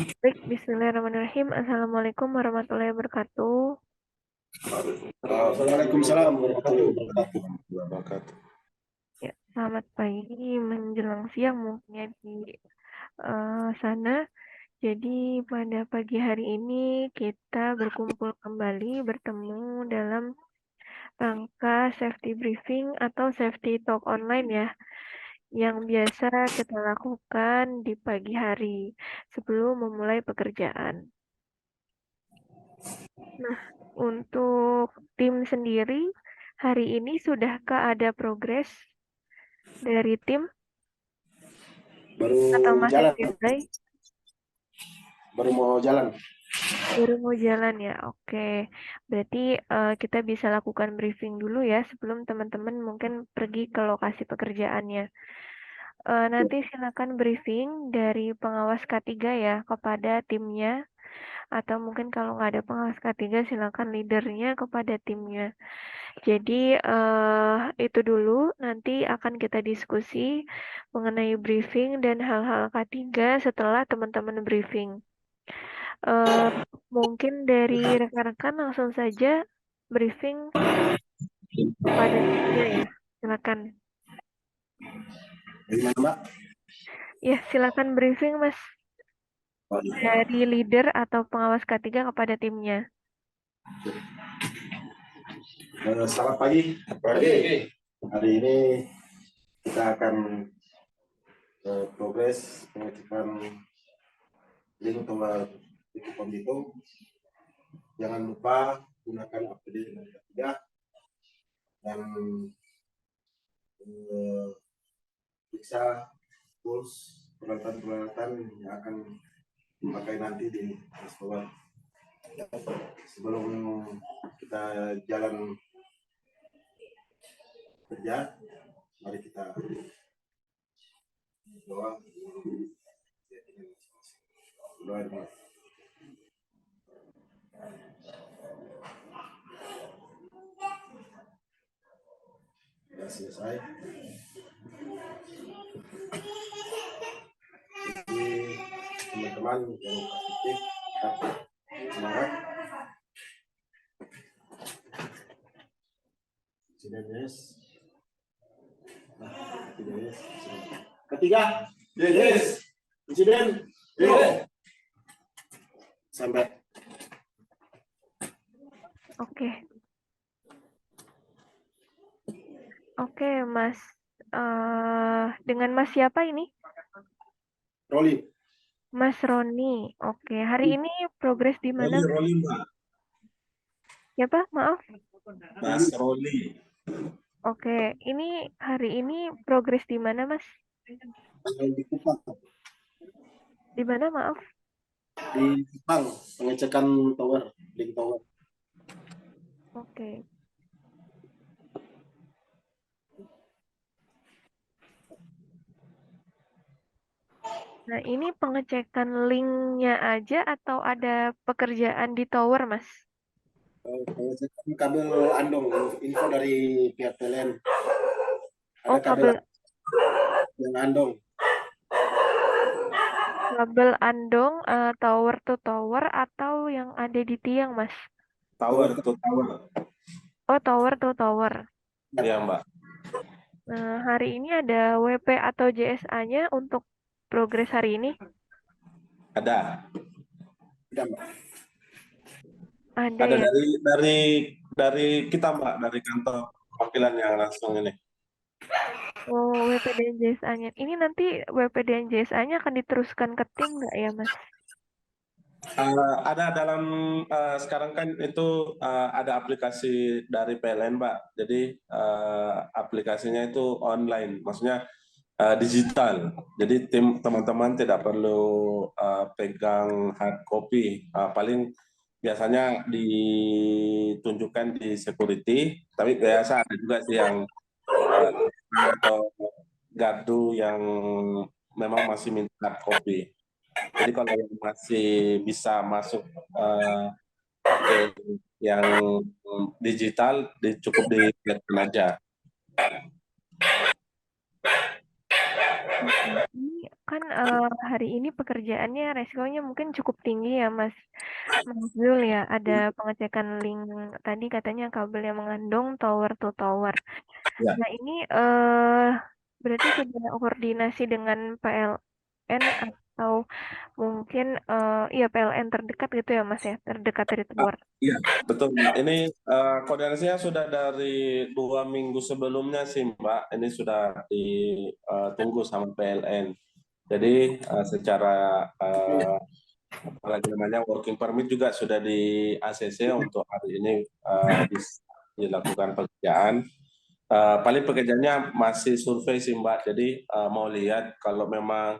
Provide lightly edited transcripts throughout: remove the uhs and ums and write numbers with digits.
Baik, bismillahirrahmanirrahim. Assalamualaikum warahmatullahi wabarakatuh. Waalaikumsalam warahmatullahi wabarakatuh. Ya, selamat pagi menjelang siang mungkin ya di sana. Jadi pada pagi hari ini kita berkumpul kembali bertemu dalam rangka safety briefing atau safety talk online ya, yang biasa kita lakukan di pagi hari sebelum memulai pekerjaan. Nah, untuk tim sendiri, hari ini sudahkah ada progres dari tim Baru atau masih jalan, standby? baru mau jalan. Baru mau jalan ya, oke. Berarti kita bisa lakukan briefing dulu ya sebelum teman-teman mungkin pergi ke lokasi pekerjaannya. Nanti silakan briefing dari pengawas K3 ya kepada timnya, atau mungkin kalau nggak ada pengawas K3 silakan leadernya kepada timnya. Jadi itu dulu nanti akan kita diskusi mengenai briefing dan hal-hal K3 setelah teman-teman briefing. Eh, Mungkin dari rekan-rekan langsung saja briefing kepada timnya ya. Silakan. Gimana, Mbak? Ya, silakan briefing Mas Oh, iya. dari leader atau pengawas K3 kepada timnya. Selamat pagi. Pagi. Hari ini kita akan progres pengecekan link tower di Kupang itu. Jangan lupa gunakan APD dengan ketiga dan periksa tools peralatan-peralatan yang akan dipakai nanti di tower. Sebelum kita jalan kerja, mari kita doa. Doa. Sudah selesai. Jadi teman-teman yang positif tetap semangat. Sudah yes. Yes. Ketiga. Yes. Insiden. Yes. Sampai. Oke. Oke, Mas. Dengan Mas siapa ini? Rolling. Mas Roni. Oke, hari ini progres di mana? Rolling, Mbak. Siapa? Maaf. Mas Rolling. Oke, ini hari ini progres di mana, Mas? Di Kupang. Di mana, maaf? Di Kupang, pengecekan tower, link tower. Oke. Nah, ini pengecekan linknya aja atau ada pekerjaan di tower, Mas? Pengecekan kabel andong, info dari pihak PLN. Ada Oh, kabel kabel yang andong. kabel andong tower to tower atau yang ada di tiang, Mas? Tower to tower. Oh, tower to tower. Iya, Mbak. Nah, hari ini ada WP atau JSA-nya untuk progres hari ini? Ada. Ada, Mbak. Ada Ada ya. dari kita, Mbak, dari kantor perwakilan yang langsung ini. Oh, WP dan JSA-nya. Ini nanti WP dan JSA-nya akan diteruskan ke tim nggak ya, Mas? Ada dalam sekarang kan itu ada aplikasi dari PLN, Mbak. Jadi aplikasinya itu online, maksudnya digital. Jadi teman-teman tidak perlu pegang hard copy. Paling biasanya ditunjukkan di security, tapi biasa ada juga sih yang atau gardu yang memang masih minta hard copy. Jadi kalau yang masih bisa masuk pakai yang digital, cukup dilihatkan aja. Oke. Ini kan kan hari ini pekerjaannya resikonya mungkin cukup tinggi ya Mas Zul ya. Ada pengecekan link tadi katanya kabel yang mengandung tower to tower. Ya, Nah ini berarti sudah koordinasi dengan PLN atau mungkin ya PLN terdekat gitu ya Mas ya, terdekat dari tower. iya, betul Mbak. Ini koordinasinya sudah dari 2 minggu sebelumnya sih Mbak. Ini sudah ditunggu sama PLN. Jadi secara apalagi namanya working permit juga sudah di ACC untuk hari ini bisa dilakukan pekerjaan. Paling pekerjaannya masih survei sih Mbak. Jadi mau lihat kalau memang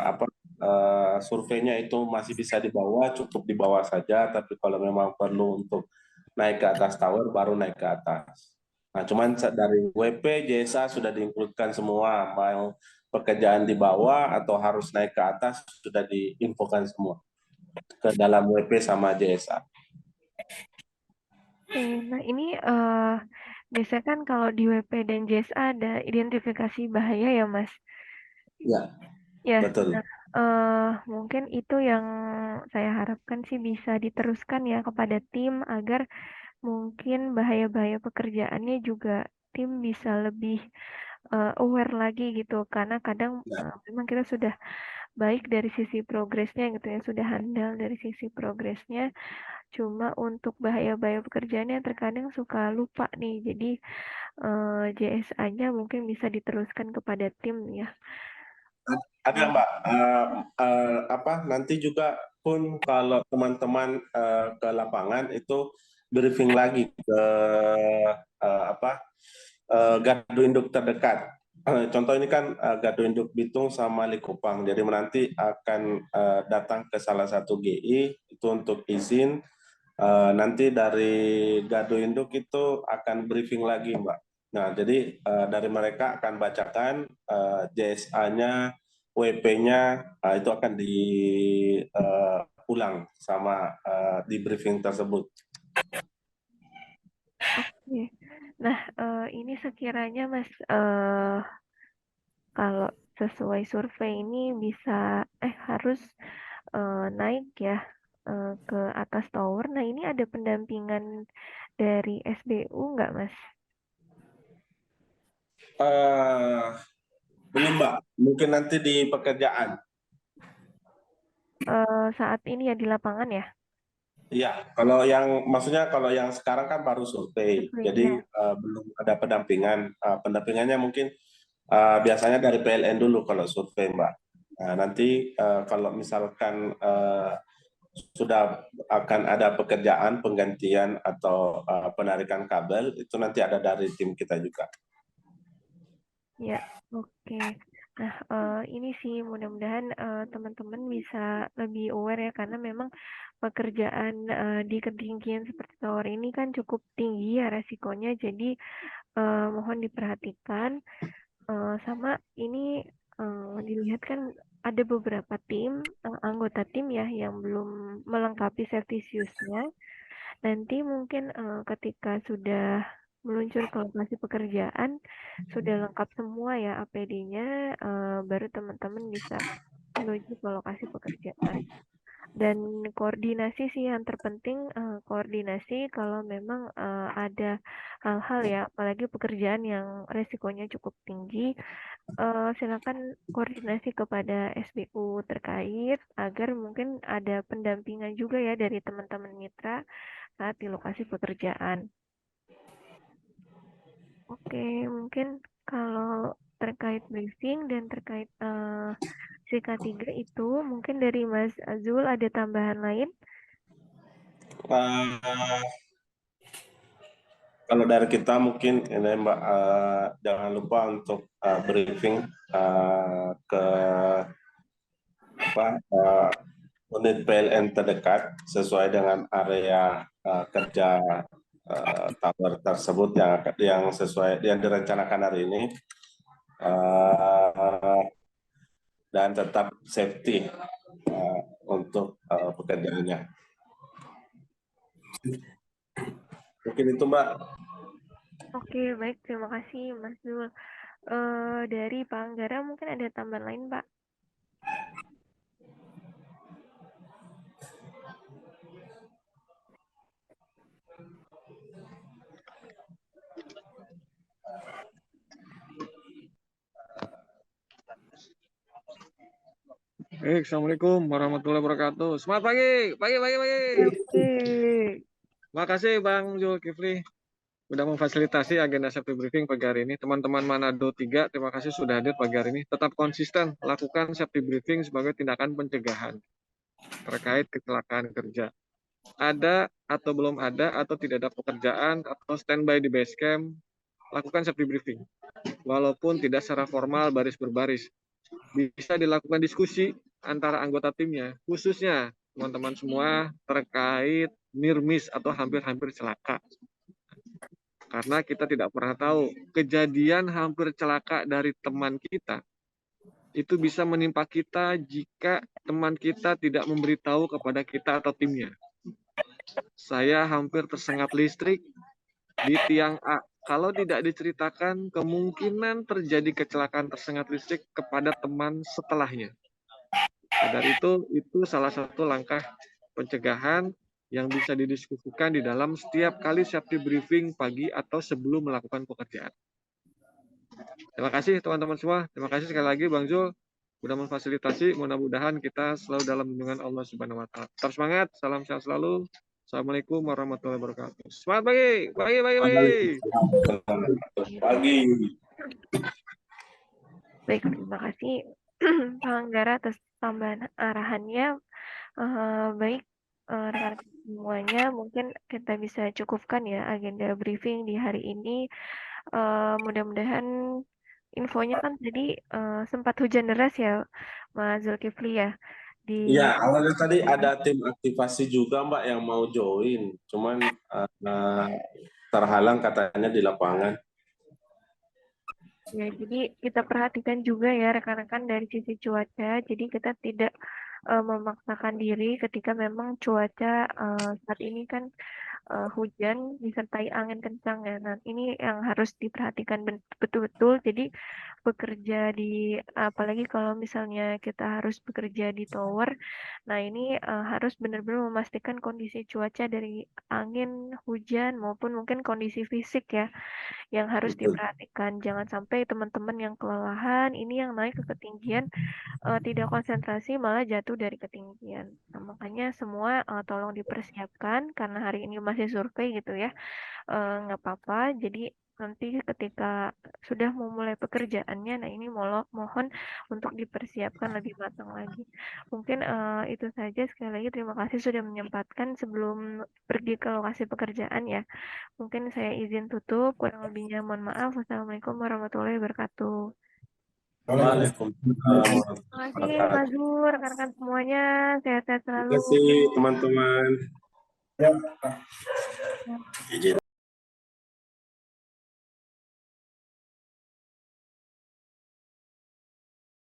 apa surveinya itu masih bisa di bawah, cukup di bawah saja. Tapi kalau memang perlu untuk naik ke atas tower, baru naik ke atas. Nah, cuman dari WP, JSA sudah diinkludkan semua. Mau pekerjaan di bawah atau harus naik ke atas sudah diinfokan semua ke dalam WP sama JSA. Oke, nah ini biasanya kan kalau di WP dan JSA ada identifikasi bahaya ya Mas. Ya, Ya, betul. nah mungkin itu yang saya harapkan sih bisa diteruskan ya kepada tim agar mungkin bahaya-bahaya pekerjaannya juga tim bisa lebih aware lagi gitu karena kadang Ya. memang kita sudah baik dari sisi progresnya gitu ya sudah handal dari sisi progresnya cuma untuk bahaya-bahaya pekerjaannya terkadang suka lupa nih jadi JSA-nya mungkin bisa diteruskan kepada tim ya. Ada Mbak, apa nanti juga pun kalau teman-teman ke lapangan itu briefing lagi ke apa gardu induk terdekat. Contoh ini kan gardu induk Bitung sama Likupang. Jadi nanti akan datang ke salah satu GI itu untuk izin. Nanti dari gardu induk itu akan briefing lagi Mbak. Nah, jadi dari mereka akan bacakan JSA-nya, WP-nya, itu akan diulang sama di briefing tersebut. Oke. Nah, ini sekiranya Mas kalau sesuai survei ini bisa harus naik ya ke atas tower. Nah, ini ada pendampingan dari SBU nggak, Mas? Eh, Belum Mbak, mungkin nanti di pekerjaan. Saat ini ya di lapangan ya? Iya, kalau yang maksudnya kalau yang sekarang kan baru survei, Survei, jadi ya. belum ada pendampingan. Pendampingannya mungkin biasanya dari PLN dulu kalau survei, Mbak. Nah, nanti kalau misalkan sudah akan ada pekerjaan penggantian atau penarikan kabel, itu nanti ada dari tim kita juga. Ya, oke. Nah, ini sih mudah-mudahan teman-teman bisa lebih aware ya karena memang pekerjaan di ketinggian seperti tower ini kan cukup tinggi ya resikonya. Jadi mohon diperhatikan. Sama ini dilihat kan ada beberapa tim anggota tim ya yang belum melengkapi servisiusnya. Nanti mungkin ketika sudah meluncur ke lokasi pekerjaan, sudah lengkap semua ya APD-nya, baru teman-teman bisa menuju ke lokasi pekerjaan. Dan koordinasi sih yang terpenting, koordinasi kalau memang ada hal-hal ya, apalagi pekerjaan yang resikonya cukup tinggi, silakan koordinasi kepada SBU terkait agar mungkin ada pendampingan juga ya dari teman-teman mitra saat di lokasi pekerjaan. Oke, mungkin kalau terkait briefing dan terkait CK3 itu mungkin dari Mas Azul ada tambahan lain? Uh, Kalau dari kita mungkin ini Mbak, jangan lupa untuk briefing ke apa unit PLN terdekat sesuai dengan area kerja tower tersebut yang sesuai yang direncanakan hari ini, uh, dan tetap safety untuk pekerjaannya. Mungkin itu Mbak. Oke, baik. Terima kasih, Mas Zul. Dari Pak Anggara mungkin ada tambahan lain, Pak? Baik, Assalamualaikum warahmatullahi wabarakatuh. Semangat pagi, pagi. Oke. Makasih Bang Zulkifli sudah memfasilitasi agenda safety briefing pagi hari ini. Teman-teman Manado 3, terima kasih sudah hadir pagi hari ini. Tetap konsisten lakukan safety briefing sebagai tindakan pencegahan terkait kecelakaan kerja. Ada atau belum ada atau tidak ada pekerjaan atau standby di base camp, lakukan safety briefing. Walaupun tidak secara formal baris berbaris. Bisa dilakukan diskusi antara anggota timnya, khususnya teman-teman semua terkait near miss atau hampir-hampir celaka. Karena kita tidak pernah tahu kejadian hampir celaka dari teman kita itu bisa menimpa kita jika teman kita tidak memberitahu kepada kita atau timnya. Saya hampir tersengat listrik di tiang A. Kalau tidak diceritakan, kemungkinan terjadi kecelakaan tersengat listrik kepada teman setelahnya. Dari itu salah satu langkah pencegahan yang bisa didiskusikan di dalam setiap kali safety briefing pagi atau sebelum melakukan pekerjaan. Terima kasih teman-teman semua. Terima kasih sekali lagi Bang Zul sudah memfasilitasi. Mudah-mudahan kita selalu dalam lindungan Allah Subhanahu wa taala. Tetap semangat, salam sehat selalu. Assalamualaikum warahmatullahi wabarakatuh. Semangat pagi. Pagi. Baik, terima kasih Pak Anggara atas tambahan arahannya. Baik, rekan-rekan semuanya, mungkin kita bisa cukupkan ya agenda briefing di hari ini. Mudah-mudahan infonya kan tadi sempat hujan deras ya, Mas Zulkifli ya. Iya, awalnya tadi ada tim aktivasi juga Mbak yang mau join, cuman terhalang katanya di lapangan. Ya, jadi kita perhatikan juga ya rekan-rekan dari sisi cuaca. Jadi kita tidak memaksakan diri ketika memang cuaca saat ini kan hujan disertai angin kencang ya. Nah, ini yang harus diperhatikan betul-betul. Jadi bekerja di apalagi kalau misalnya kita harus bekerja di tower. Nah, ini harus benar-benar memastikan kondisi cuaca dari angin, hujan maupun mungkin kondisi fisik ya yang harus diperhatikan. Jangan sampai teman-teman yang kelelahan ini yang naik ke ketinggian tidak konsentrasi malah jatuh dari ketinggian. Nah, makanya semua tolong dipersiapkan karena hari ini masih survei gitu ya. Nggak apa-apa. Jadi nanti ketika sudah memulai pekerjaannya, nah ini mohon untuk dipersiapkan lebih matang lagi. Mungkin itu saja. Sekali lagi terima kasih sudah menyempatkan sebelum pergi ke lokasi pekerjaan ya. Mungkin saya izin tutup. Kurang lebihnya mohon maaf. Wassalamualaikum warahmatullahi wabarakatuh. Waalaikumsalam. Terima kasih Mas Zur, rekan-rekan semuanya. Sehat-sehat Terima selalu. kasih teman-teman. Ya.